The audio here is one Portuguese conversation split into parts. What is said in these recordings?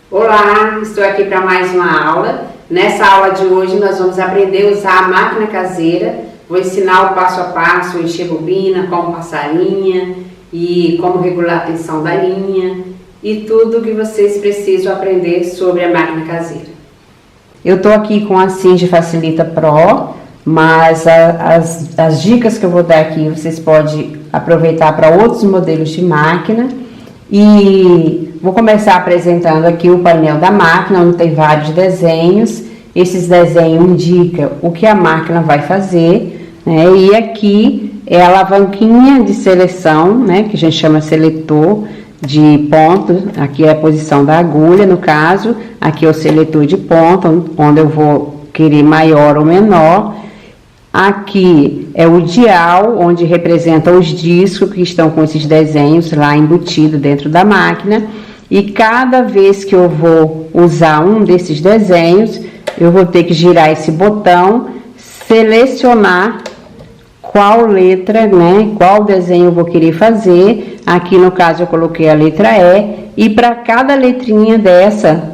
Olá, estou aqui para mais uma aula. Nessa aula de hoje nós vamos aprender a usar a máquina caseira. Vou ensinar o passo a passo, encher bobina, como passar a linha e como regular a tensão da linha e tudo que vocês precisam aprender sobre a máquina caseira. Eu estou aqui com a Cindy Facilita Pro, mas as dicas que eu vou dar aqui vocês podem aproveitar para outros modelos de máquina. E vou começar apresentando aqui o painel da máquina, onde tem vários desenhos. Esses desenhos indicam o que a máquina vai fazer, né? E aqui é a alavanquinha de seleção, né? Que a gente chama seletor de ponto. Aqui é a posição da agulha, no caso. Aqui é o seletor de ponto, onde eu vou querer maior ou menor. Aqui é o dial, onde representa os discos que estão com esses desenhos lá embutido dentro da máquina. E cada vez que eu vou usar um desses desenhos, eu vou ter que girar esse botão, selecionar qual letra, né, qual desenho eu vou querer fazer. Aqui no caso eu coloquei a letra E, e para cada letrinha dessa,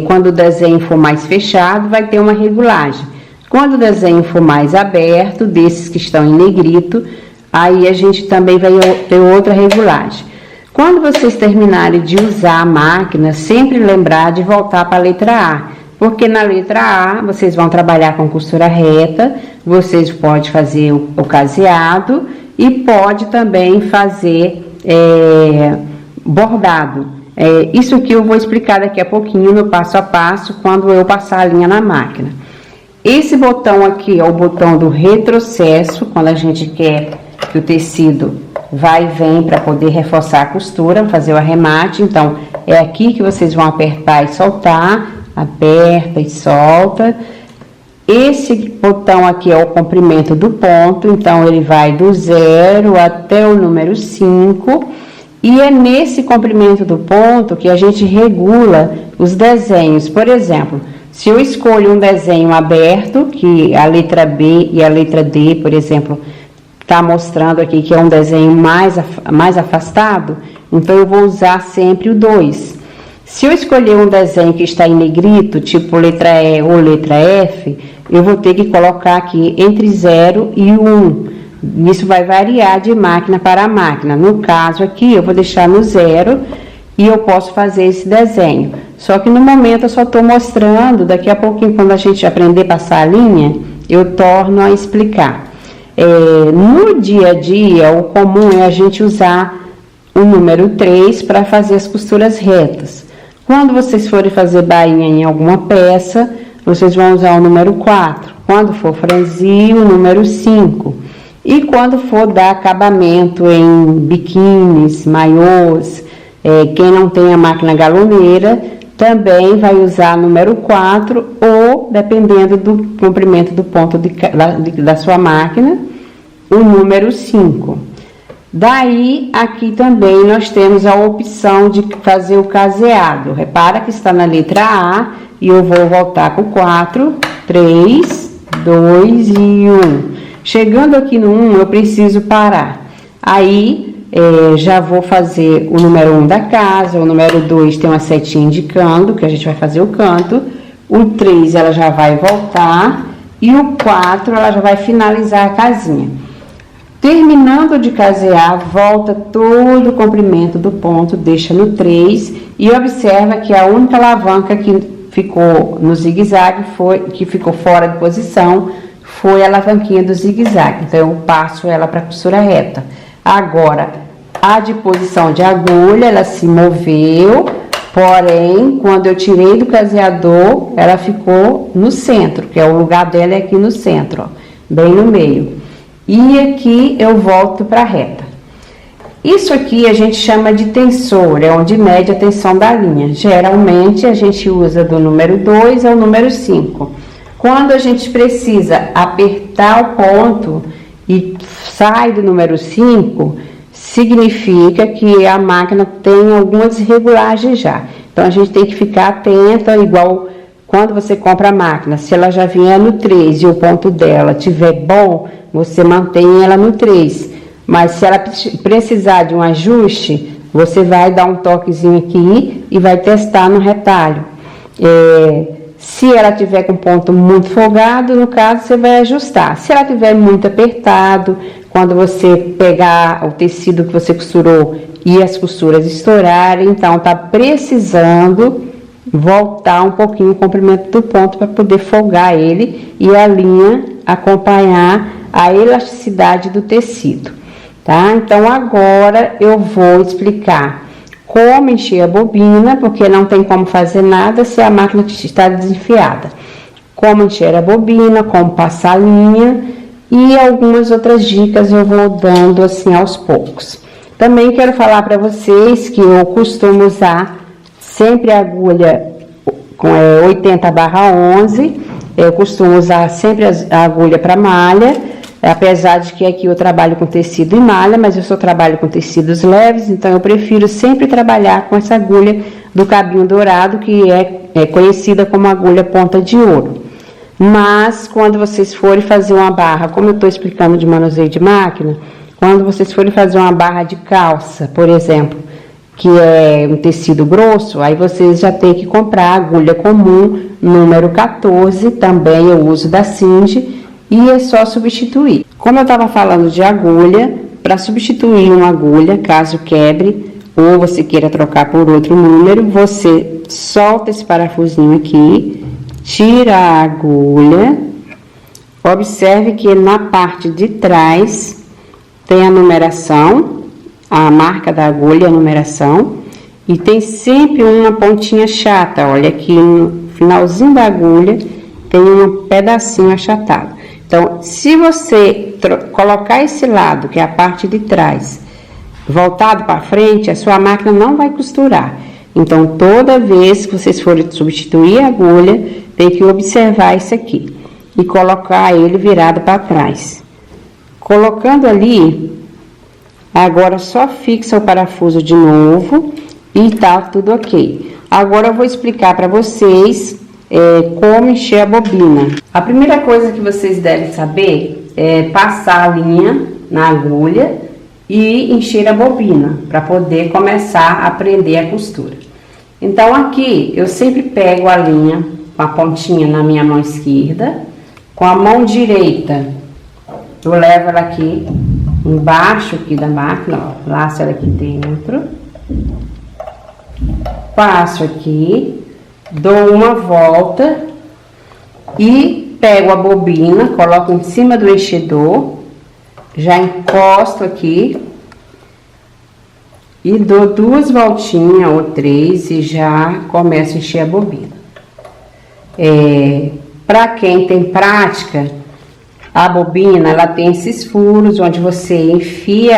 quando o desenho for mais fechado, vai ter uma regulagem. Quando o desenho for mais aberto, desses que estão em negrito, aí a gente também vai ter outra regulagem. Quando vocês terminarem de usar a máquina, sempre lembrar de voltar para a letra A, porque na letra A vocês vão trabalhar com costura reta, vocês podem fazer o caseado e pode também fazer bordado. Isso aqui eu vou explicar daqui a pouquinho no passo a passo, quando eu passar a linha na máquina. Esse botão aqui é o botão do retrocesso, quando a gente quer que o tecido vai e vem para poder reforçar a costura, fazer o arremate. Então, é aqui que vocês vão apertar e soltar, aperta e solta. Esse botão aqui é o comprimento do ponto, então ele vai do 0 até o número 5. E é nesse comprimento do ponto que a gente regula os desenhos. Por exemplo, se eu escolho um desenho aberto, que a letra B e a letra D, por exemplo, está mostrando aqui que é um desenho mais afastado, então eu vou usar sempre o 2. Se eu escolher um desenho que está em negrito, tipo letra E ou letra F, eu vou ter que colocar aqui entre 0 e 1. Isso vai variar de máquina para máquina. No caso aqui, eu vou deixar no 0 e eu posso fazer esse desenho. Só que no momento eu só estou mostrando, daqui a pouquinho, quando a gente aprender a passar a linha, eu torno a explicar. No dia a dia, o comum é a gente usar o número 3 para fazer as costuras retas. Quando vocês forem fazer bainha em alguma peça, vocês vão usar o número 4. Quando for franzir, o número 5. E quando for dar acabamento em biquínis, maiôs, quem não tem a máquina galoneira, também vai usar o número 4 ou, dependendo do comprimento do ponto da sua máquina, o número 5. Daí, aqui também nós temos a opção de fazer o caseado. Repara que está na letra A e eu vou voltar com 4, 3, 2 e 1. Chegando aqui no 1, eu preciso parar. Aí, já vou fazer o número 1 da casa, o número 2 tem uma setinha indicando que a gente vai fazer o canto, o 3 ela já vai voltar e o 4 ela já vai finalizar a casinha. Terminando de casear, volta todo o comprimento do ponto, deixa no 3 e observa que a única alavanca que ficou no zigue-zague, que ficou fora de posição, foi a alavanquinha do zigue-zague. Então, eu passo ela para a costura reta. Agora, a de posição de agulha, ela se moveu, porém, quando eu tirei do caseador, ela ficou no centro, que é o lugar dela é aqui no centro, ó, bem no meio. E aqui eu volto para a reta. Isso aqui a gente chama de tensor, é onde mede a tensão da linha. Geralmente, a gente usa do número 2 ao número 5. Quando a gente precisa apertar o ponto e sai do número 5, significa que a máquina tem algumas irregulagens já. Então, a gente tem que ficar atenta, igual quando você compra a máquina, se ela já vier no 3 e o ponto dela tiver bom, você mantém ela no 3. Mas se ela precisar de um ajuste, você vai dar um toquezinho aqui e vai testar no retalho. Se ela tiver com ponto muito folgado, no caso, você vai ajustar. Se ela tiver muito apertado, quando você pegar o tecido que você costurou e as costuras estourarem, então tá precisando voltar um pouquinho o comprimento do ponto para poder folgar ele e a linha acompanhar a elasticidade do tecido, tá? Então agora eu vou explicar como encher a bobina, porque não tem como fazer nada se a máquina está desenfiada. Como encher a bobina, como passar a linha e algumas outras dicas eu vou dando assim aos poucos. Também quero falar para vocês que eu costumo usar sempre a agulha com 80/11, eu costumo usar sempre a agulha para malha, apesar de que aqui eu trabalho com tecido e malha, mas eu só trabalho com tecidos leves, então eu prefiro sempre trabalhar com essa agulha do cabinho dourado, que é conhecida como agulha ponta de ouro. Mas quando vocês forem fazer uma barra, como eu estou explicando de manuseio de máquina, quando vocês forem fazer uma barra de calça, por exemplo, que é um tecido grosso, aí vocês já tem que comprar a agulha comum, número 14, também eu uso da Cindy, e é só substituir. Como eu estava falando de agulha, para substituir uma agulha, caso quebre, ou você queira trocar por outro número, você solta esse parafusinho aqui, tira a agulha, observe que na parte de trás tem a numeração, a marca da agulha, a numeração, e tem sempre uma pontinha chata, olha aqui no finalzinho da agulha tem um pedacinho achatado. Então, se você colocar esse lado, que é a parte de trás, voltado para frente, a sua máquina não vai costurar. Então, toda vez que vocês forem substituir a agulha, tem que observar isso aqui e colocar ele virado para trás. Colocando ali, agora só fixa o parafuso de novo e tá tudo ok. Agora eu vou explicar para vocês como encher a bobina. A primeira coisa que vocês devem saber é passar a linha na agulha e encher a bobina para poder começar a prender a costura. Então aqui eu sempre pego a linha com a pontinha na minha mão esquerda, com a mão direita eu levo ela aqui embaixo aqui da máquina, ó, laço ela aqui dentro, passo aqui, dou uma volta e pego a bobina, coloco em cima do enchedor, já encosto aqui e dou 2 voltinhas ou 3 e já começo a encher a bobina. Para quem tem prática, a bobina ela tem esses furos onde você enfia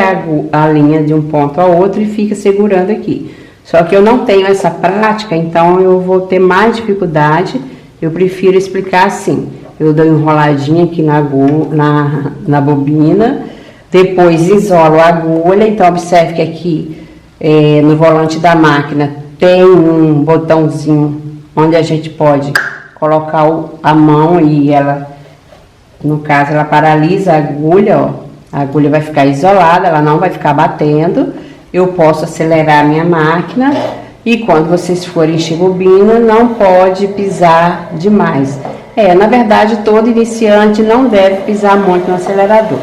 a linha de um ponto ao outro e fica segurando aqui. Só que eu não tenho essa prática, então eu vou ter mais dificuldade. Eu prefiro explicar assim: eu dou enroladinha aqui na bobina, depois isolo a agulha. Então observe que aqui no volante da máquina tem um botãozinho onde a gente pode colocar a mão e ela, no caso, ela paralisa a agulha, ó. A agulha vai ficar isolada, ela não vai ficar batendo. Eu posso acelerar a minha máquina e quando vocês forem encher bobina, não pode pisar demais. Na verdade, todo iniciante não deve pisar muito no acelerador.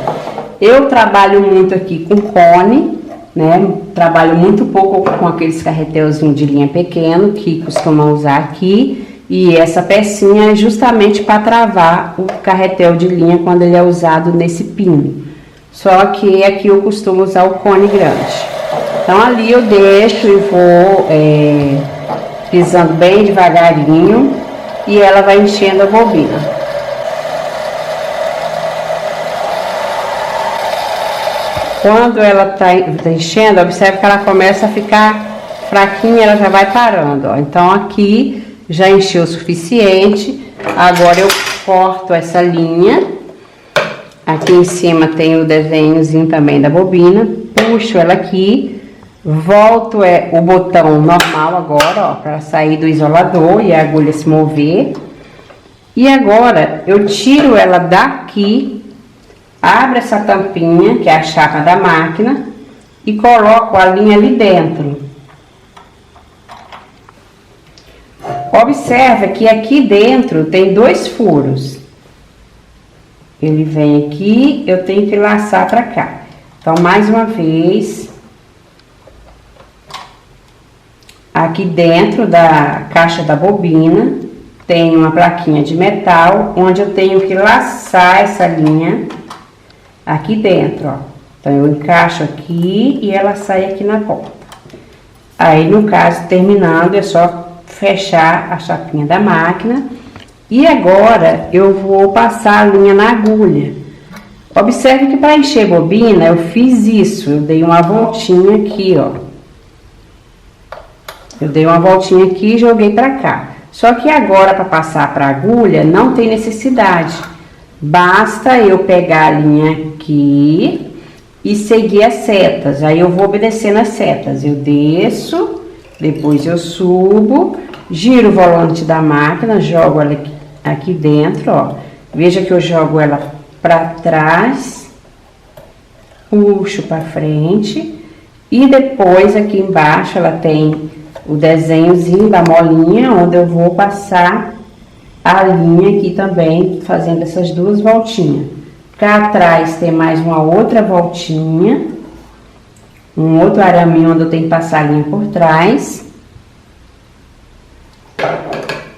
Eu trabalho muito aqui com cone, né? Trabalho muito pouco com aqueles carretelzinhos de linha pequeno que costumam usar aqui. E essa pecinha é justamente para travar o carretel de linha quando ele é usado nesse pino. Só que aqui eu costumo usar o cone grande. Então ali eu deixo e vou pisando bem devagarinho e ela vai enchendo a bobina. Quando ela tá enchendo, observe que ela começa a ficar fraquinha, ela já vai parando, ó. Então aqui já encheu o suficiente. Agora eu corto essa linha. Aqui em cima tem o desenhozinho também da bobina. Puxo ela aqui. Volto o botão normal agora, ó, para sair do isolador e a agulha se mover. E agora eu tiro ela daqui, abro essa tampinha, que é a chapa da máquina, e coloco a linha ali dentro. Observa que aqui dentro tem 2 furos. Ele vem aqui, eu tenho que laçar para cá. Então, mais uma vez, aqui dentro da caixa da bobina, tem uma plaquinha de metal, onde eu tenho que laçar essa linha aqui dentro, ó. Então, eu encaixo aqui e ela sai aqui na ponta. Aí, no caso, terminando, é só fechar a chapinha da máquina. E agora, eu vou passar a linha na agulha. Observe que para encher bobina, eu fiz isso. Eu dei uma voltinha aqui, ó. Eu dei uma voltinha aqui e joguei para cá. Só que agora, para passar para a agulha, não tem necessidade. Basta eu pegar a linha aqui e seguir as setas. Aí eu vou obedecendo as setas. Eu desço, depois eu subo, giro o volante da máquina, jogo ela aqui dentro, ó. Veja que eu jogo ela para trás, puxo para frente e depois aqui embaixo ela tem o desenhozinho da molinha, onde eu vou passar a linha aqui também, fazendo essas 2 voltinhas. Cá atrás tem mais uma outra voltinha, um outro araminho onde eu tenho que passar a linha por trás.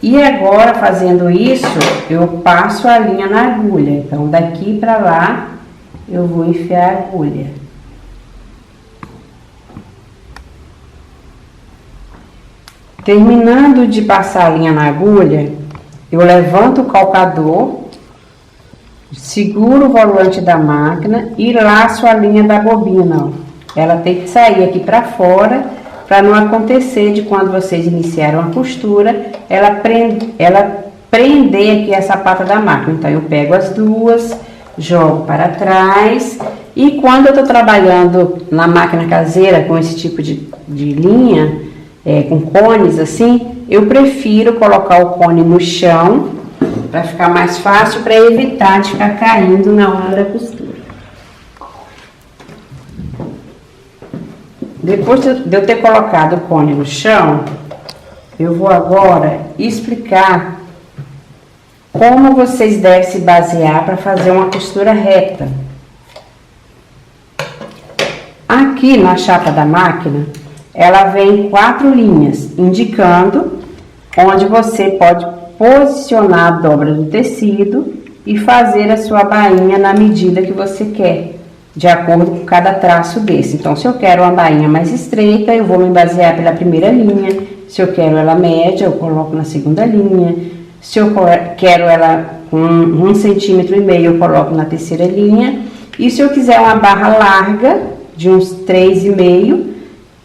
E agora, fazendo isso, eu passo a linha na agulha. Então, daqui para lá, eu vou enfiar a agulha. Terminando de passar a linha na agulha, eu levanto o calcador, seguro o volante da máquina e laço a linha da bobina, ó. Ela tem que sair aqui para fora, para não acontecer de quando vocês iniciaram a costura, ela prender aqui essa pata da máquina. Então, eu pego as 2, jogo para trás, e quando eu tô trabalhando na máquina caseira com esse tipo de linha, com cones assim, eu prefiro colocar o cone no chão, para ficar mais fácil, para evitar de ficar caindo na hora da costura. Depois de eu ter colocado o cone no chão, eu vou agora explicar como vocês devem se basear para fazer uma costura reta. Aqui na chapa da máquina, ela vem 4 linhas, indicando onde você pode posicionar a dobra do tecido e fazer a sua bainha na medida que você quer, de acordo com cada traço desse. Então, se eu quero uma bainha mais estreita, eu vou me basear pela primeira linha. Se eu quero ela média, eu coloco na segunda linha. Se eu quero ela com 1,5 centímetro, eu coloco na terceira linha. E se eu quiser uma barra larga, de uns 3,5,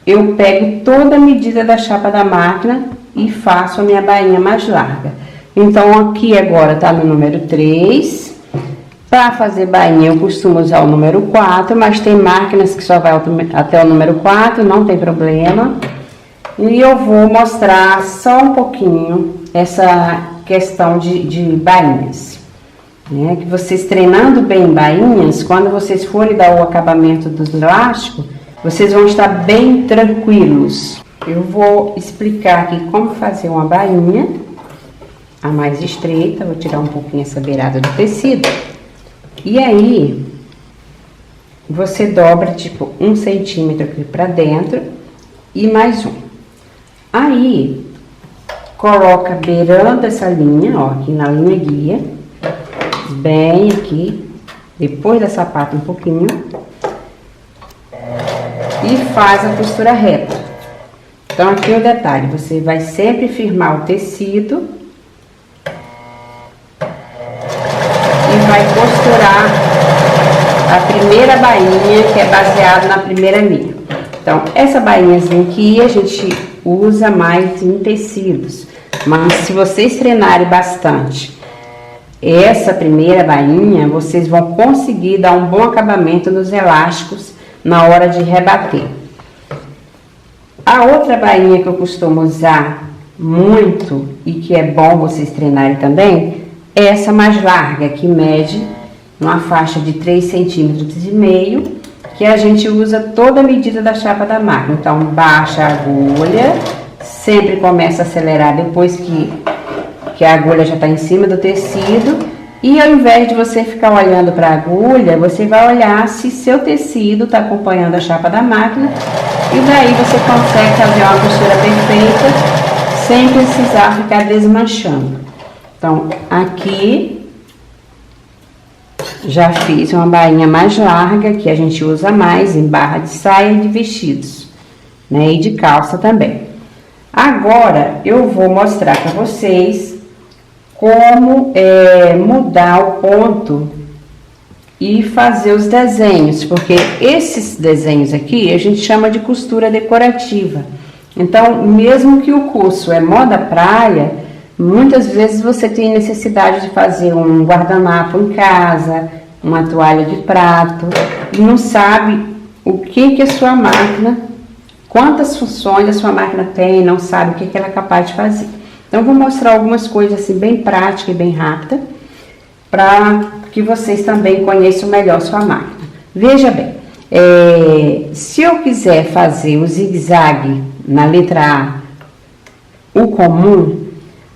eu pego toda a medida da chapa da máquina e faço a minha bainha mais larga. Então, aqui agora tá no número 3. Para fazer bainha, eu costumo usar o número 4, mas tem máquinas que só vai até o número 4, não tem problema. E eu vou mostrar só um pouquinho essa questão de bainhas. Né? Que vocês treinando bem bainhas, quando vocês forem dar o acabamento do elástico, vocês vão estar bem tranquilos. Eu vou explicar aqui como fazer uma bainha, a mais estreita. Vou tirar um pouquinho essa beirada do tecido. E aí, você dobra tipo 1 centímetro aqui pra dentro e mais 1. Aí, coloca beirando essa linha, ó, aqui na linha guia, bem aqui, depois da sapata um pouquinho, e faz a costura reta. Então, aqui o detalhe, você vai sempre firmar o tecido e vai costurar a primeira bainha, que é baseada na primeira linha. Então, essa bainhazinha aqui a gente usa mais em tecidos, mas se vocês treinarem bastante essa primeira bainha, vocês vão conseguir dar um bom acabamento nos elásticos na hora de rebater. A outra bainha que eu costumo usar muito e que é bom vocês treinarem também, é essa mais larga, que mede uma faixa de 3,5 cm, que a gente usa toda a medida da chapa da máquina. Então, baixa a agulha, sempre começa a acelerar depois que a agulha já está em cima do tecido. E ao invés de você ficar olhando para a agulha, você vai olhar se seu tecido está acompanhando a chapa da máquina. E daí você consegue fazer uma costura perfeita, sem precisar ficar desmanchando. Então, aqui já fiz uma bainha mais larga, que a gente usa mais em barra de saia e de vestidos, né? E de calça também. Agora, eu vou mostrar para vocês como mudar o ponto e fazer os desenhos, porque esses desenhos aqui a gente chama de costura decorativa. Então, mesmo que o curso é moda praia, muitas vezes você tem necessidade de fazer um guardanapo em casa, uma toalha de prato, e não sabe o que a sua máquina, quantas funções a sua máquina tem, não sabe o que ela é capaz de fazer. Então, vou mostrar algumas coisas assim bem práticas e bem rápidas, para que vocês também conheçam melhor sua máquina. Veja bem, se eu quiser fazer o zigue-zague na letra A, o comum,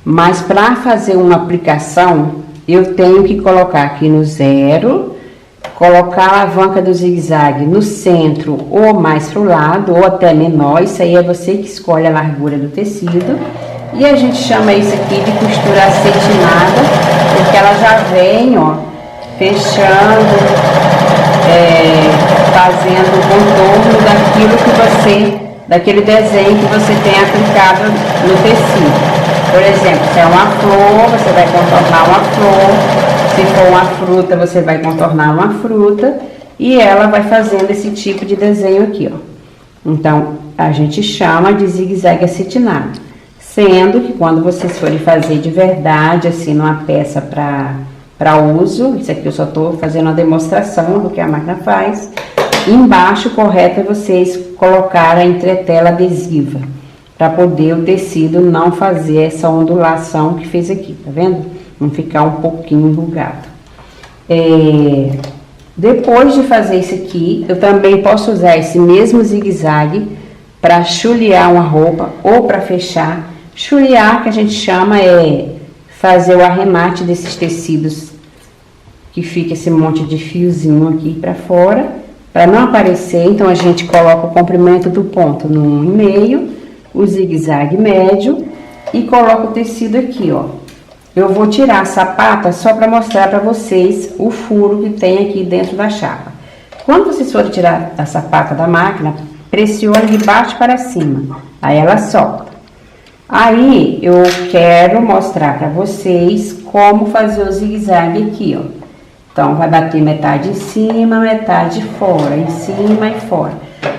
mas para fazer uma aplicação, eu tenho que colocar aqui no 0, colocar a alavanca do zigue-zague no centro ou mais para o lado, ou até menor, isso aí é você que escolhe a largura do tecido. E a gente chama isso aqui de costura acetinada, porque ela já vem, ó, fechando, fazendo o contorno daquele desenho que você tem aplicado no tecido. Por exemplo, se é uma flor, você vai contornar uma flor. Se for uma fruta, você vai contornar uma fruta. E ela vai fazendo esse tipo de desenho aqui, ó. Então, a gente chama de zigue-zague acetinado. Sendo que quando vocês forem fazer de verdade, assim, numa peça para uso, isso aqui eu só estou fazendo uma demonstração do que a máquina faz. Embaixo, o correto é vocês colocar a entretela adesiva, para poder o tecido não fazer essa ondulação que fez aqui, tá vendo? Não ficar um pouquinho enrugado. Depois de fazer isso aqui, eu também posso usar esse mesmo zigue-zague para chulear uma roupa ou para fechar. Chulear, que a gente chama, é fazer o arremate desses tecidos, que fica esse monte de fiozinho aqui para fora, para não aparecer. Então, a gente coloca o comprimento do ponto no 1,5, o zigue-zague médio e coloca o tecido aqui, ó. Eu vou tirar a sapata só para mostrar para vocês o furo que tem aqui dentro da chapa. Quando vocês forem tirar a sapata da máquina, pressione de baixo para cima, aí ela solta. Aí, eu quero mostrar para vocês como fazer o zigue-zague aqui, ó. Então, vai bater metade em cima, metade fora, em cima e fora.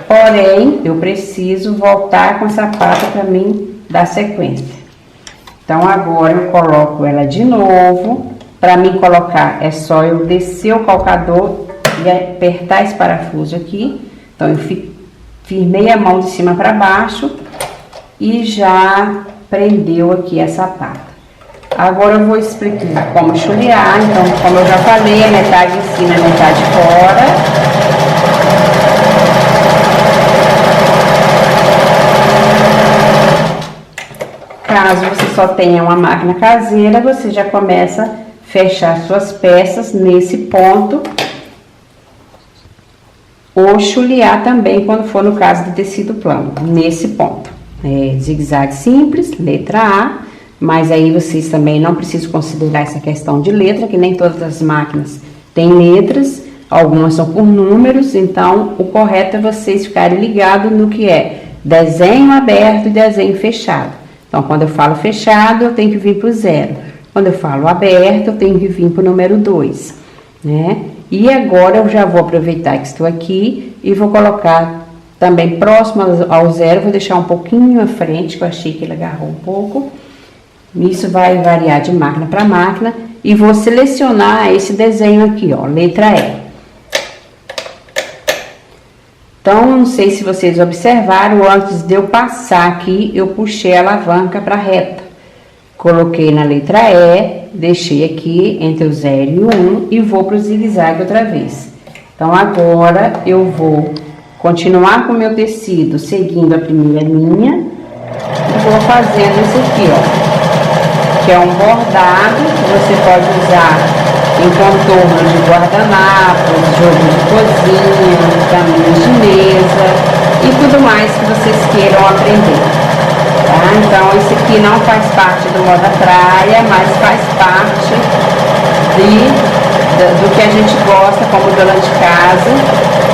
Porém, eu preciso voltar com a sapata para mim dar sequência. Então, agora eu coloco ela de novo. Para mim colocar, é só eu descer o calcador e apertar esse parafuso aqui. Então, eu firmei a mão de cima para baixo e já prendeu aqui a sapata. Agora eu vou explicar como chulear. Então, como eu já falei, a metade em cima, a metade fora. Caso você só tenha uma máquina caseira, você já começa a fechar suas peças nesse ponto. Ou chulear também, quando for no caso do tecido plano, nesse ponto. Zigue-zague simples, letra A, mas aí vocês também não precisam considerar essa questão de letra, que nem todas as máquinas têm letras, algumas são por números, então o correto é vocês ficarem ligados no que é desenho aberto e desenho fechado. Então, quando eu falo fechado, eu tenho que vir para o 0. Quando eu falo aberto, eu tenho que vir para o número 2, né? E agora eu já vou aproveitar que estou aqui e vou colocar também próximo ao 0, vou deixar um pouquinho à frente, que eu achei que ele agarrou um pouco. Isso vai variar de máquina para máquina. E vou selecionar esse desenho aqui, ó, letra E. Então, não sei se vocês observaram, antes de eu passar aqui, eu puxei a alavanca para reta. Coloquei na letra E, deixei aqui entre o 0 e o 1 e vou para o zigue-zague outra vez. Então, agora eu vou continuar com o meu tecido, seguindo a primeira linha, e vou fazendo isso aqui, ó, que é um bordado, que você pode usar em contorno de guardanapos, jogo de cozinha, caminhos de mesa e tudo mais que vocês queiram aprender. Tá? Então, esse aqui não faz parte do moda praia, mas faz parte do que a gente gosta como dona de casa,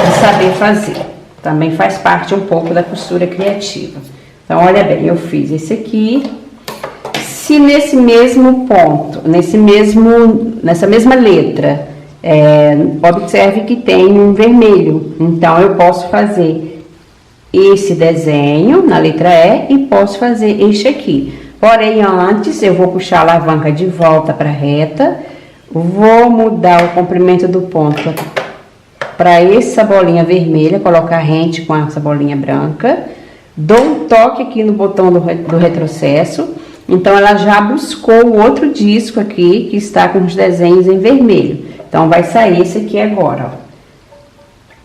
de saber fazer. Também faz parte um pouco da costura criativa. Então, olha bem, eu fiz esse aqui. Se nesse mesmo ponto, nessa mesma letra, observe que tem um vermelho. Então, eu posso fazer esse desenho na letra E e posso fazer este aqui. Porém, antes, eu vou puxar a alavanca de volta para a reta, vou mudar o comprimento do ponto para essa bolinha vermelha, colocar rente com essa bolinha branca, dou um toque aqui no botão do retrocesso. Então, ela já buscou o outro disco aqui, que está com os desenhos em vermelho. Então, vai sair esse aqui agora, ó.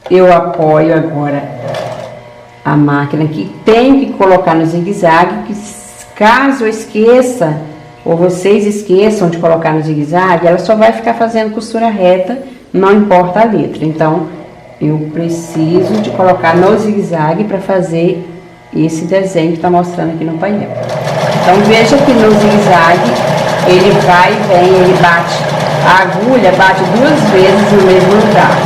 Eu apoio agora a máquina aqui. Tenho que colocar no zigue-zague, que caso eu esqueça, ou vocês esqueçam de colocar no zigue-zague, ela só vai ficar fazendo costura reta, não importa a letra. Então, eu preciso de colocar no zigue-zague para fazer esse desenho que está mostrando aqui no painel. Então, veja que no zigue-zague, ele vai e vem, ele bate, a agulha bate 2 vezes no mesmo lugar.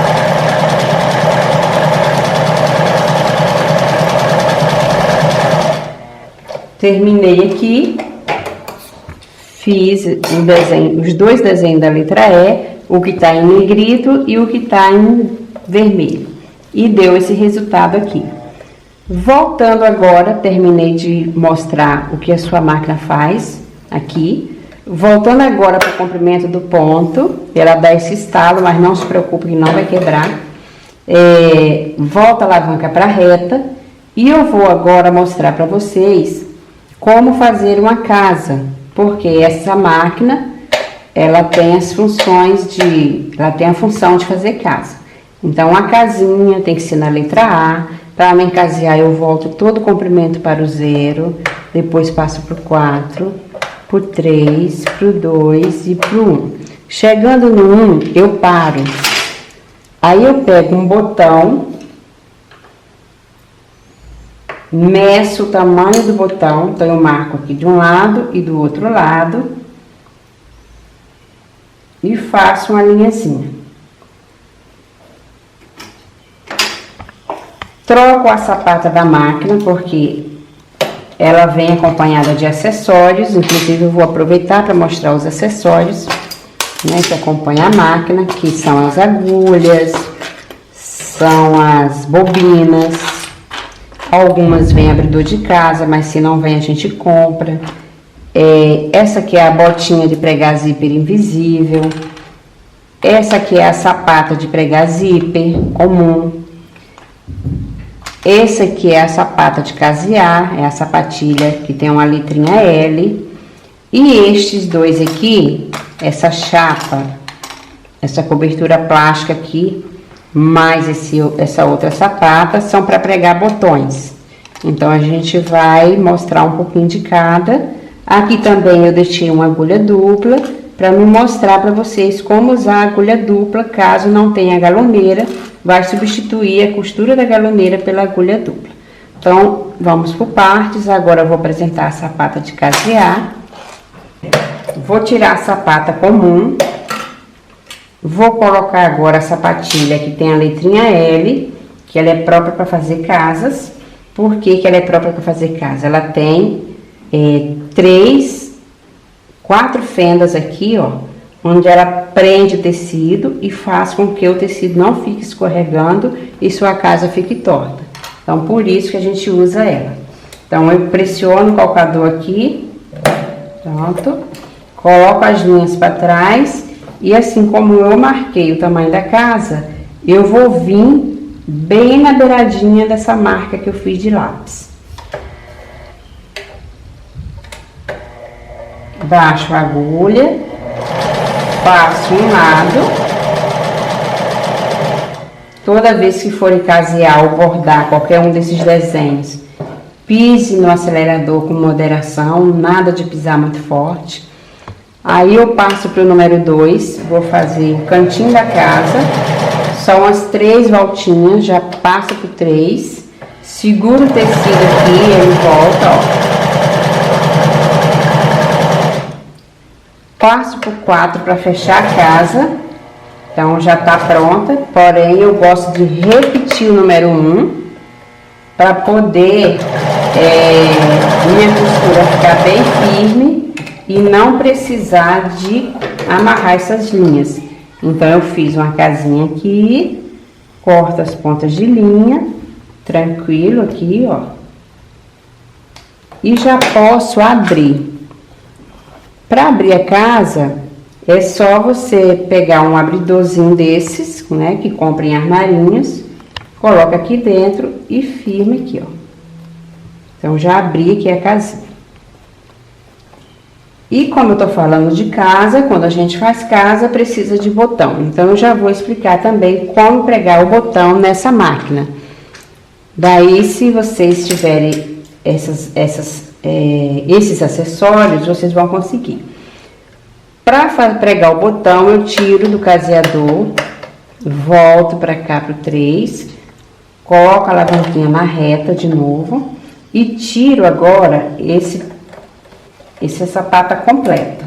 Terminei aqui, fiz um desenho, os 2 desenhos da letra E, o que está em negrito e o que está em vermelho. E deu esse resultado aqui. Voltando agora, terminei de mostrar o que a sua máquina faz aqui. Voltando agora para o comprimento do ponto, ela dá esse estalo, mas não se preocupe que não vai quebrar. Volta a alavanca para a reta e eu vou agora mostrar para vocês como fazer uma casa, porque essa máquina, ela tem as funções ela tem a função de fazer casa. Então, a casinha tem que ser na letra A. Para me encasear, eu volto todo o comprimento para o 0, depois passo para o 4, para o 3, para o 2 e para o 1. Chegando no 1, eu paro. Aí eu pego um botão, meço o tamanho do botão, então eu marco aqui de um lado e do outro lado e faço uma linhazinha. Troco a sapata da máquina, porque ela vem acompanhada de acessórios, inclusive eu vou aproveitar para mostrar os acessórios, né, que acompanham a máquina, que são as agulhas, são as bobinas, algumas vêm abridor de casa, mas se não vem a gente compra. Essa aqui é a botinha de pregar zíper invisível, essa aqui é a sapata de pregar zíper comum. Esse aqui é a sapata de casear, é a sapatilha que tem uma letrinha L. E estes 2 aqui, essa chapa, essa cobertura plástica aqui, mais essa outra sapata, são para pregar botões. Então, a gente vai mostrar um pouquinho de cada. Aqui também eu deixei uma agulha dupla, para me mostrar para vocês como usar a agulha dupla, caso não tenha galoneira. Vai substituir a costura da galoneira pela agulha dupla. Então, vamos por partes. Agora eu vou apresentar a sapata de casear. Vou tirar a sapata comum. Vou colocar agora a sapatilha que tem a letrinha L, que ela é própria para fazer casas. Por que ela é própria para fazer casa? Ela tem 4 fendas aqui, ó, onde ela prende o tecido e faz com que o tecido não fique escorregando e sua casa fique torta. Então, por isso que a gente usa ela. Então, eu pressiono o calcador aqui, pronto, coloco as linhas para trás e assim como eu marquei o tamanho da casa, eu vou vir bem na beiradinha dessa marca que eu fiz de lápis. Baixo a agulha, passo um lado. Toda vez que for encasear ou bordar qualquer um desses desenhos, pise no acelerador com moderação, nada de pisar muito forte. Aí eu passo para o número 2, vou fazer o cantinho da casa, são as 3 voltinhas, já passo pro 3, seguro o tecido aqui, ele volta, ó. Passo pro 4 para fechar a casa, então já tá pronta, porém eu gosto de repetir o número 1, para poder minha costura ficar bem firme e não precisar de amarrar essas linhas. Então eu fiz uma casinha aqui, corto as pontas de linha, tranquilo aqui, ó. E já posso abrir. Para abrir a casa, é só você pegar um abridorzinho desses, né, que compra em armarinhos, coloca aqui dentro e firma aqui, ó. Então, já abri aqui a casinha. E como eu tô falando de casa, quando a gente faz casa, precisa de botão. Então, eu já vou explicar também como pregar o botão nessa máquina. Daí, se vocês tiverem esses acessórios, vocês vão conseguir. Para pregar o botão, eu tiro do caseador, volto para cá pro 3, coloco a alavanquinha na reta de novo e tiro agora essa pata completa.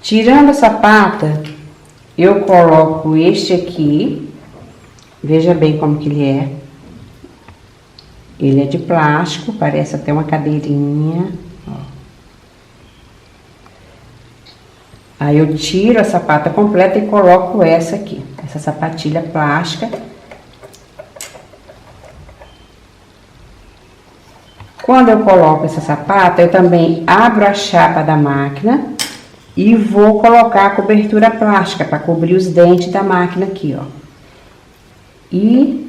Tirando essa pata, eu coloco este aqui, veja bem como que ele é. Ele é de plástico, parece até uma cadeirinha, ó. Aí eu tiro a sapata completa e coloco essa aqui, essa sapatilha plástica. Quando eu coloco essa sapata, eu também abro a chapa da máquina e vou colocar a cobertura plástica para cobrir os dentes da máquina aqui, ó. E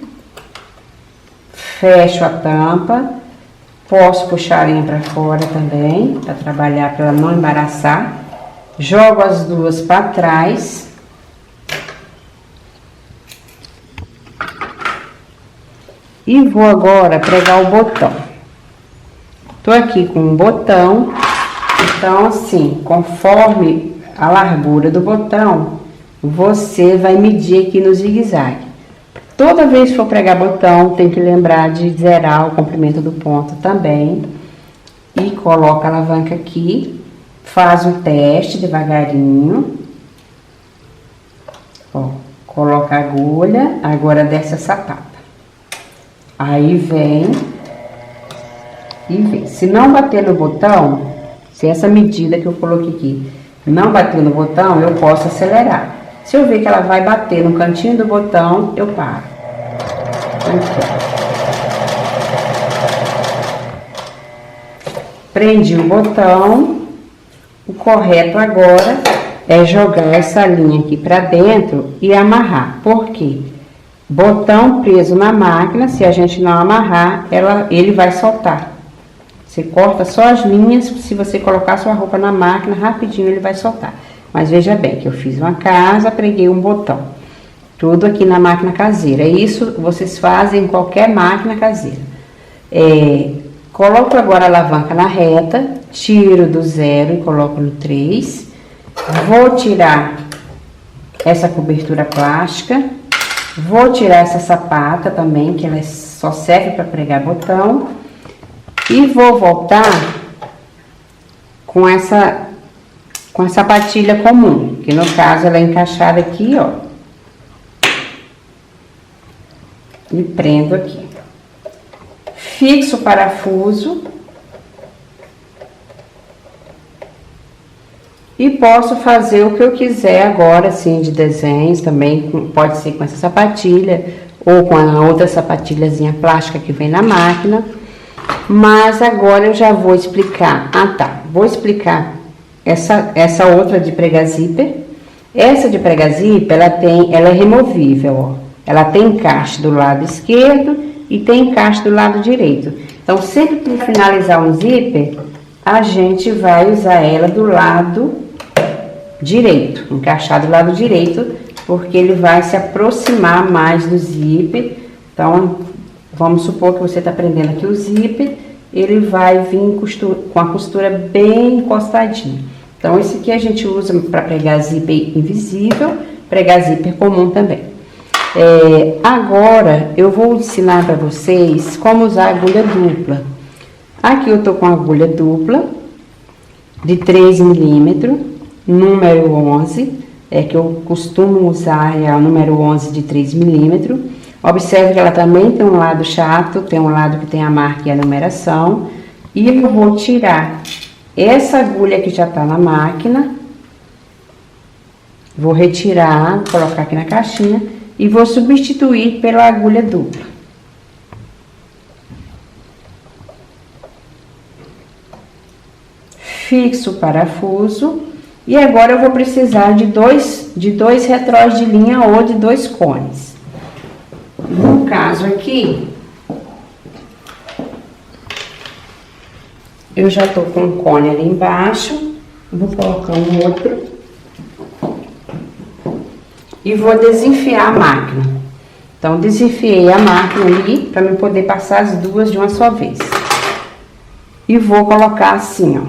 fecho a tampa, posso puxar a linha para fora também, para trabalhar, para ela não embaraçar. Jogo as duas para trás. E vou agora pregar o botão. Tô aqui com um botão, então assim, conforme a largura do botão, você vai medir aqui no zigue-zague. Toda vez que for pregar botão, tem que lembrar de zerar o comprimento do ponto também. E coloca a alavanca aqui, faz um teste devagarinho. Ó, coloca a agulha, agora desce a sapata. Aí vem e vem. Se não bater no botão, se essa medida que eu coloquei aqui não bater no botão, eu posso acelerar. Se eu ver que ela vai bater no cantinho do botão, eu paro. Aqui, prendi o botão. O correto agora é jogar essa linha aqui pra dentro e amarrar. Por quê? Botão preso na máquina, se a gente não amarrar, ele vai soltar. Você corta só as linhas, se você colocar sua roupa na máquina, rapidinho ele vai soltar. Mas veja bem que eu fiz uma casa, preguei um botão. Tudo aqui na máquina caseira. Isso vocês fazem em qualquer máquina caseira. Coloco agora a alavanca na reta, tiro do 0 e coloco no 3. Vou tirar essa cobertura plástica. Vou tirar essa sapata também, que ela só serve para pregar botão. E vou voltar com essa sapatilha comum, que no caso ela é encaixada aqui, ó. E prendo aqui. Fixo o parafuso. E posso fazer o que eu quiser agora, assim, de desenhos também. Pode ser com essa sapatilha ou com a outra sapatilhazinha plástica que vem na máquina. Mas agora eu já vou explicar. Vou explicar essa outra de pregar zíper. Essa de pregar zíper, ela é removível, ó. Ela tem encaixe do lado esquerdo e tem encaixe do lado direito. Então, sempre que finalizar um zíper, a gente vai usar ela do lado direito, encaixar do lado direito, porque ele vai se aproximar mais do zíper. Então, vamos supor que você está prendendo aqui o zíper, ele vai vir com a costura bem encostadinha. Então, esse aqui a gente usa para pregar zíper invisível, pregar zíper comum também. Agora, eu vou ensinar para vocês como usar agulha dupla. Aqui eu tô com agulha dupla de 3 milímetros, número 11, que eu costumo usar, é o número 11 de 3 milímetros. Observe que ela também tem um lado chato, tem um lado que tem a marca e a numeração. E eu vou tirar essa agulha que já tá na máquina, vou retirar, colocar aqui na caixinha e vou substituir pela agulha dupla. Fixo o parafuso e agora eu vou precisar de dois retróis de linha ou de 2 cones. No caso aqui, eu já tô com um cone ali embaixo, vou colocar um outro e vou desenfiar a máquina. Então, desenfiei a máquina ali para eu poder passar as duas de uma só vez. E vou colocar assim, ó,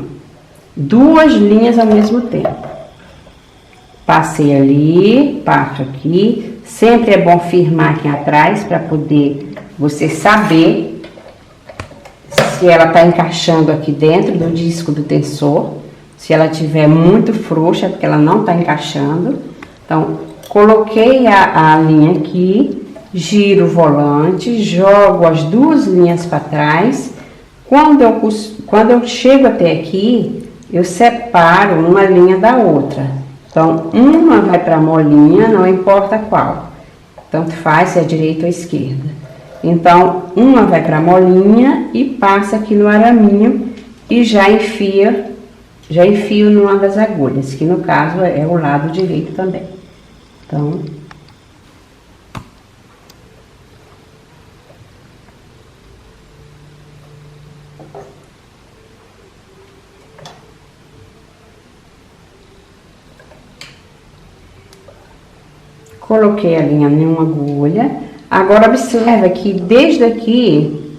2 linhas ao mesmo tempo. Passei ali, passo aqui. Sempre é bom firmar aqui atrás para poder você saber se ela tá encaixando aqui dentro do disco do tensor. Se ela tiver muito frouxa, porque ela não tá encaixando. Então, coloquei a linha aqui, giro o volante, jogo as 2 linhas para trás. Quando eu chego até aqui, eu separo uma linha da outra. Então, uma vai para a molinha, não importa qual. Tanto faz se é direita ou esquerda. Então, uma vai para a molinha e passa aqui no araminho e já enfio numa das agulhas, que no caso é o lado direito também. Então, coloquei a linha em uma agulha. Agora, observa que desde aqui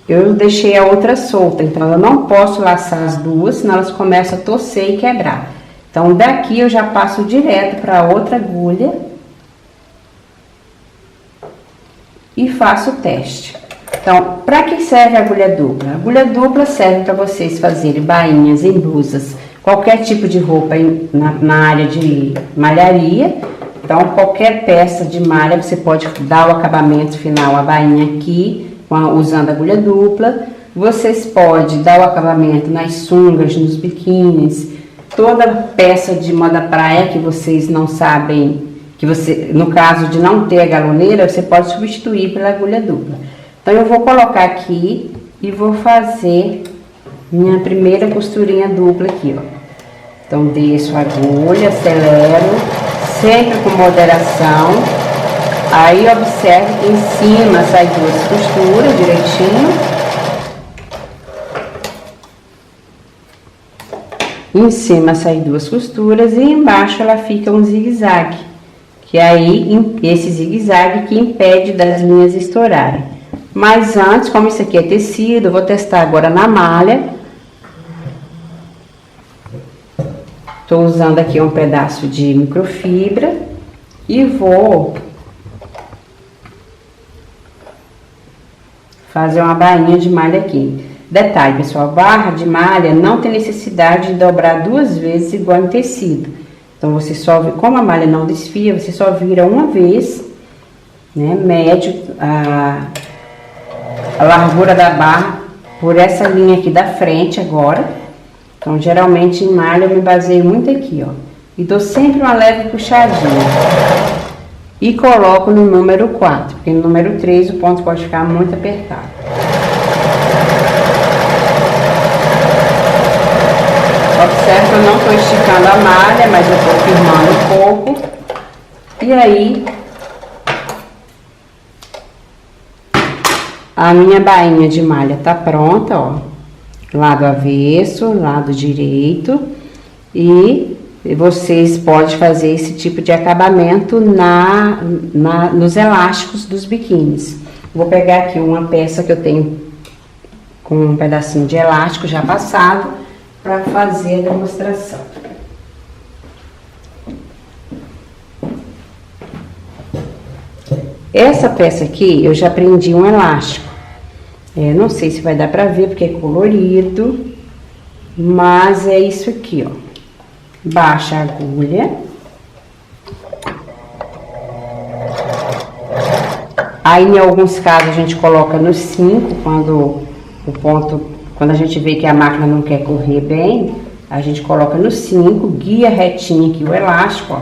eu deixei a outra solta. Então, eu não posso laçar as duas, senão elas começam a torcer e quebrar. Então, daqui eu já passo direto para outra agulha e faço o teste. Então, para que serve a agulha dupla? A agulha dupla serve para vocês fazerem bainhas em blusas, qualquer tipo de roupa na área de malharia. Então, qualquer peça de malha, você pode dar o acabamento final, a bainha aqui, usando a agulha dupla. Vocês podem dar o acabamento nas sungas, nos biquínis, toda peça de moda praia que vocês não sabem, no caso de não ter a galoneira, você pode substituir pela agulha dupla. Então, eu vou colocar aqui e vou fazer minha primeira costurinha dupla aqui, ó. Então, desço a agulha, acelero, sempre com moderação. Aí, observe que em cima sai 2 costuras direitinho. Em cima sai 2 costuras e embaixo ela fica um zigue-zague. Que aí, esse zigue-zague que impede das linhas estourarem. Mas antes, como isso aqui é tecido, eu vou testar agora na malha. Tô usando aqui um pedaço de microfibra e vou fazer uma bainha de malha aqui. Detalhe, pessoal, barra de malha não tem necessidade de dobrar 2 vezes igual em tecido. Então, você só, como a malha não desfia, você só vira uma vez, né, mede a largura da barra por essa linha aqui da frente agora. Então, geralmente em malha eu me baseio muito aqui, ó. E dou sempre uma leve puxadinha. E coloco no número 4, porque no número 3 o ponto pode ficar muito apertado. Observe que eu não estou esticando a malha, mas eu estou firmando um pouco. E aí, A minha bainha de malha tá pronta, ó. Lado avesso, lado direito. E vocês podem fazer esse tipo de acabamento nos elásticos dos biquínis. Vou pegar aqui uma peça que eu tenho com um pedacinho de elástico já passado para fazer a demonstração. Essa peça aqui eu já prendi um elástico. Não sei se vai dar pra ver porque é colorido, mas é isso aqui, ó. Baixa a agulha. Aí, em alguns casos, a gente coloca no 5, quando a gente vê que a máquina não quer correr bem, a gente coloca no 5, guia retinho aqui o elástico, ó.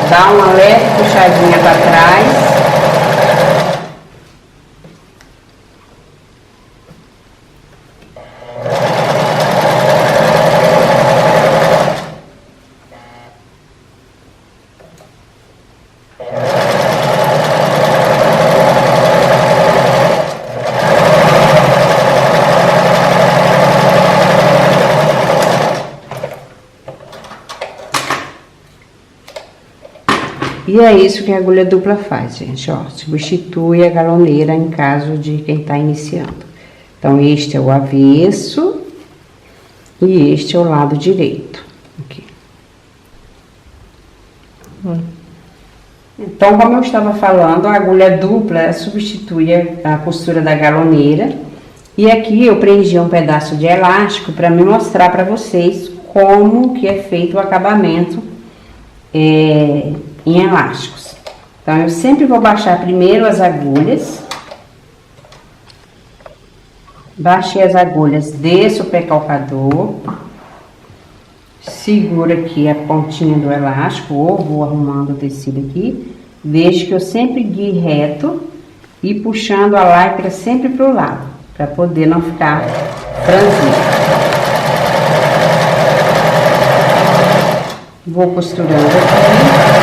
Dá uma leve puxadinha para trás. E é isso que a agulha dupla faz, gente, ó. Substitui a galoneira em caso de quem tá iniciando. Então, este é o avesso e este é o lado direito. Aqui. Então, como eu estava falando, a agulha dupla substitui a costura da galoneira. E aqui eu prendi um pedaço de elástico para me mostrar para vocês como que é feito o acabamento em elásticos. Então, eu sempre vou baixar primeiro as agulhas. Baixei as agulhas, desço o precalcador. Seguro aqui a pontinha do elástico, ou vou arrumando o tecido aqui. Deixo que eu sempre guie reto e puxando a lycra sempre pro lado, para poder não ficar franzido. Vou costurando aqui.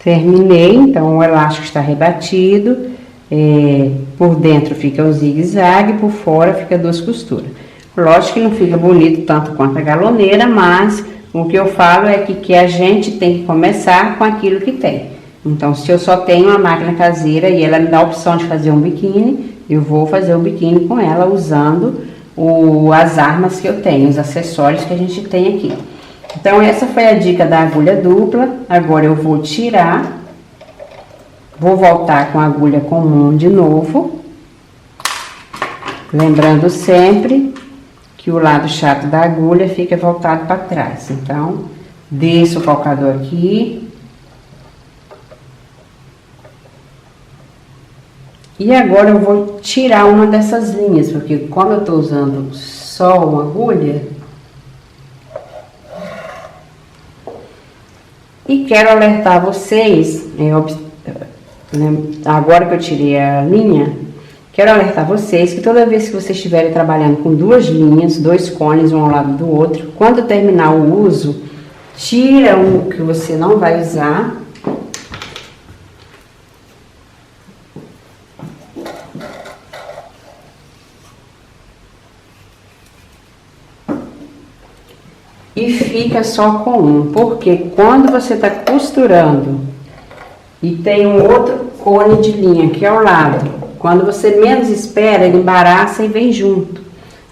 Terminei, então o elástico está rebatido, por dentro fica o zigue-zague, por fora fica duas costuras. Lógico que não fica bonito tanto quanto a galoneira, mas o que eu falo é que a gente tem que começar com aquilo que tem. Então, se eu só tenho uma máquina caseira e ela me dá a opção de fazer um biquíni, eu vou fazer o biquíni com ela usando as armas que eu tenho, os acessórios que a gente tem aqui. Então, essa foi a dica da agulha dupla. Agora eu vou tirar, vou voltar com a agulha comum de novo. Lembrando sempre que o lado chato da agulha fica voltado para trás. Então, desço o calcador aqui. E agora eu vou tirar uma dessas linhas, porque como eu tô usando só uma agulha, e quero alertar vocês, agora que eu tirei a linha, quero alertar vocês que toda vez que vocês estiverem trabalhando com duas linhas, dois cones um ao lado do outro, quando terminar o uso, tira um que você não vai usar. E fica só com um, porque quando você está costurando e tem um outro cone de linha aqui ao lado, quando você menos espera, ele embaraça e vem junto.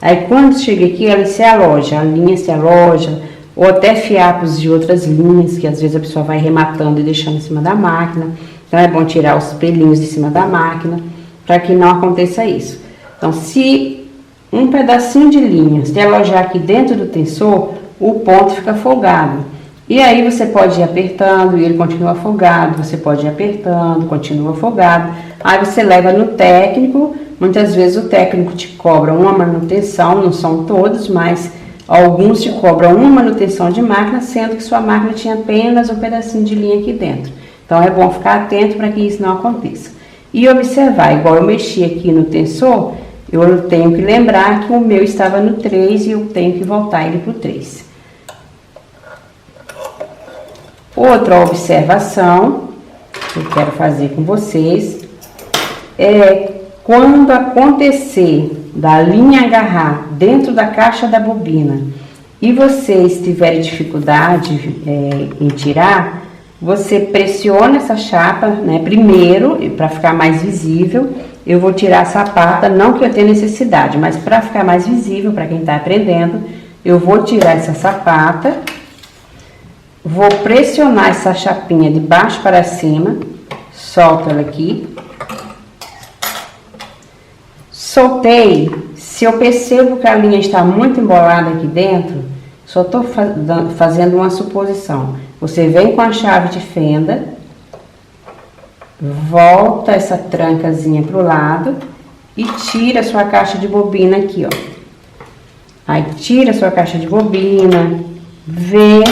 Aí quando chega aqui, ela se aloja, a linha se aloja, ou até fiapos de outras linhas, que às vezes a pessoa vai rematando e deixando em cima da máquina. Então é bom tirar os pelinhos de cima da máquina, para que não aconteça isso. Então, se um pedacinho de linha se alojar aqui dentro do tensor, o ponto fica folgado. E aí você pode ir apertando e ele continua folgado, você pode ir apertando, continua folgado. Aí você leva no técnico, muitas vezes o técnico te cobra uma manutenção, não são todos, mas alguns te cobram uma manutenção de máquina, sendo que sua máquina tinha apenas um pedacinho de linha aqui dentro. Então é bom ficar atento para que isso não aconteça. E observar, igual eu mexi aqui no tensor, eu tenho que lembrar que o meu estava no 3 e eu tenho que voltar ele pro 3. Outra observação que eu quero fazer com vocês é quando acontecer da linha agarrar dentro da caixa da bobina e vocês tiverem dificuldade em tirar, você pressiona essa chapa, né, primeiro, para ficar mais visível. Eu vou tirar a sapata, não que eu tenha necessidade, mas para ficar mais visível para quem está aprendendo, eu vou tirar essa sapata, vou pressionar essa chapinha de baixo para cima, solto ela aqui. Soltei. Se eu percebo que a linha está muito embolada aqui dentro, só estou fazendo uma suposição. Você vem com a chave de fenda, volta essa trancazinha pro lado e tira a sua caixa de bobina aqui, ó. Aí tira a sua caixa de bobina, vê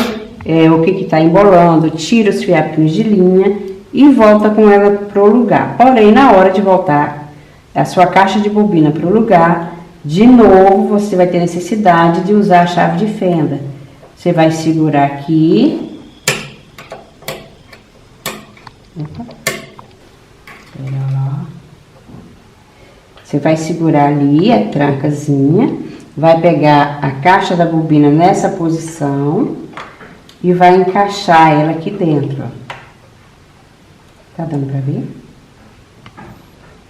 o que tá embolando, tira os fiapinhos de linha e volta com ela pro lugar. Porém, na hora de voltar a sua caixa de bobina pro lugar, de novo, você vai ter necessidade de usar a chave de fenda. Você vai segurar aqui. Opa. Você vai segurar ali a trancazinha, vai pegar a caixa da bobina nessa posição e vai encaixar ela aqui dentro, ó. Tá dando pra ver?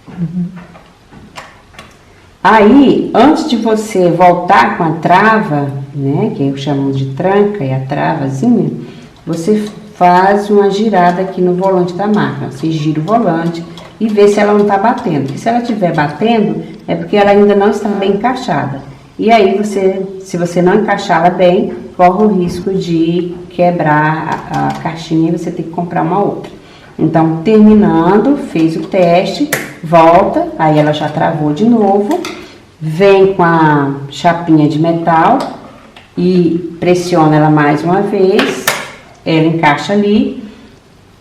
Uhum. Aí, antes de você voltar com a trava, né, que eu chamo de tranca e a travazinha, você faz uma girada aqui no volante da máquina. Você gira o volante e vê se ela não tá batendo. Porque se ela estiver batendo, é porque ela ainda não está bem encaixada. E aí, se você não encaixá-la bem, corre o risco de quebrar a caixinha e você tem que comprar uma outra. Então, terminando, fez o teste, volta, aí ela já travou de novo, vem com a chapinha de metal e pressiona ela mais uma vez, ela encaixa ali,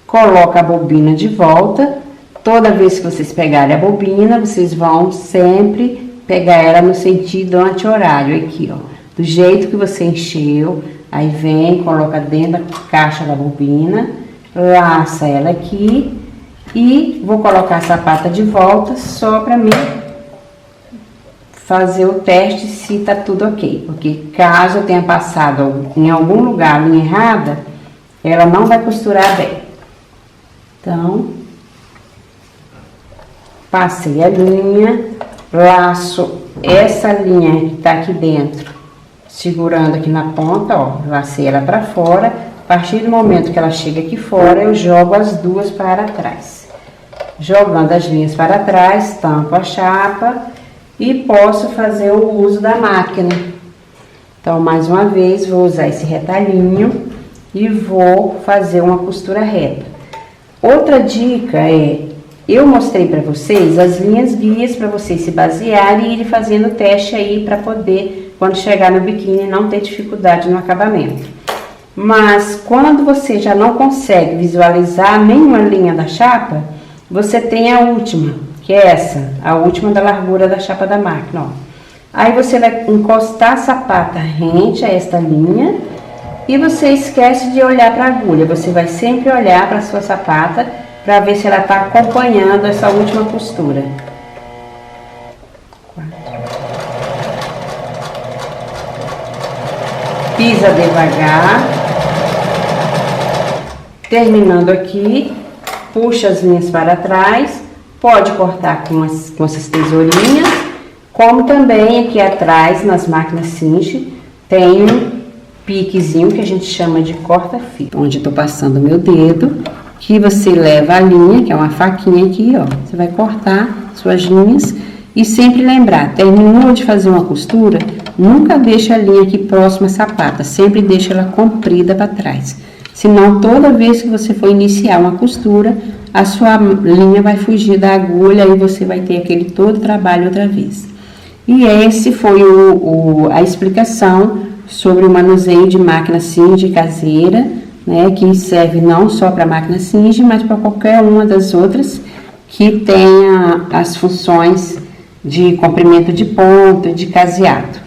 coloca a bobina de volta. Toda vez que vocês pegarem a bobina, vocês vão sempre pegar ela no sentido anti-horário, aqui, ó, do jeito que você encheu, aí vem, coloca dentro da caixa da bobina, laça ela aqui e vou colocar a sapata de volta só para mim fazer o teste se tá tudo ok, porque caso eu tenha passado em algum lugar a linha errada, ela não vai costurar bem. Então, passei a linha, laço essa linha que tá aqui dentro, segurando aqui na ponta, ó, lacei ela para fora. A partir do momento que ela chega aqui fora, eu jogo as duas para trás. Jogando as linhas para trás, tampo a chapa e posso fazer o uso da máquina. Então, mais uma vez, vou usar esse retalhinho e vou fazer uma costura reta. Outra dica é, eu mostrei para vocês as linhas guias para vocês se basearem e irem fazendo o teste aí para poder, quando chegar no biquíni, não ter dificuldade no acabamento. Mas quando você já não consegue visualizar nenhuma linha da chapa, você tem a última, que é essa, a última da largura da chapa da máquina, ó. Aí você vai encostar a sapata rente a esta linha e você esquece de olhar para a agulha. Você vai sempre olhar para a sua sapata para ver se ela está acompanhando essa última costura. Pisa devagar. Terminando aqui, puxa as linhas para trás, pode cortar com essas tesourinhas, como também aqui atrás, nas máquinas cinch, tem um piquezinho que a gente chama de corta-fio, onde eu tô passando o meu dedo, que você leva a linha, que é uma faquinha aqui, ó, você vai cortar suas linhas e sempre lembrar, terminou de fazer uma costura, nunca deixa a linha aqui próxima à sapata, sempre deixa ela comprida para trás. Senão, toda vez que você for iniciar uma costura, a sua linha vai fugir da agulha e você vai ter aquele todo trabalho outra vez. E esse foi a explicação sobre o manuseio de máquina cinch caseira, né, que serve não só para máquina cinch, mas para qualquer uma das outras que tenha as funções de comprimento de ponto e de caseado.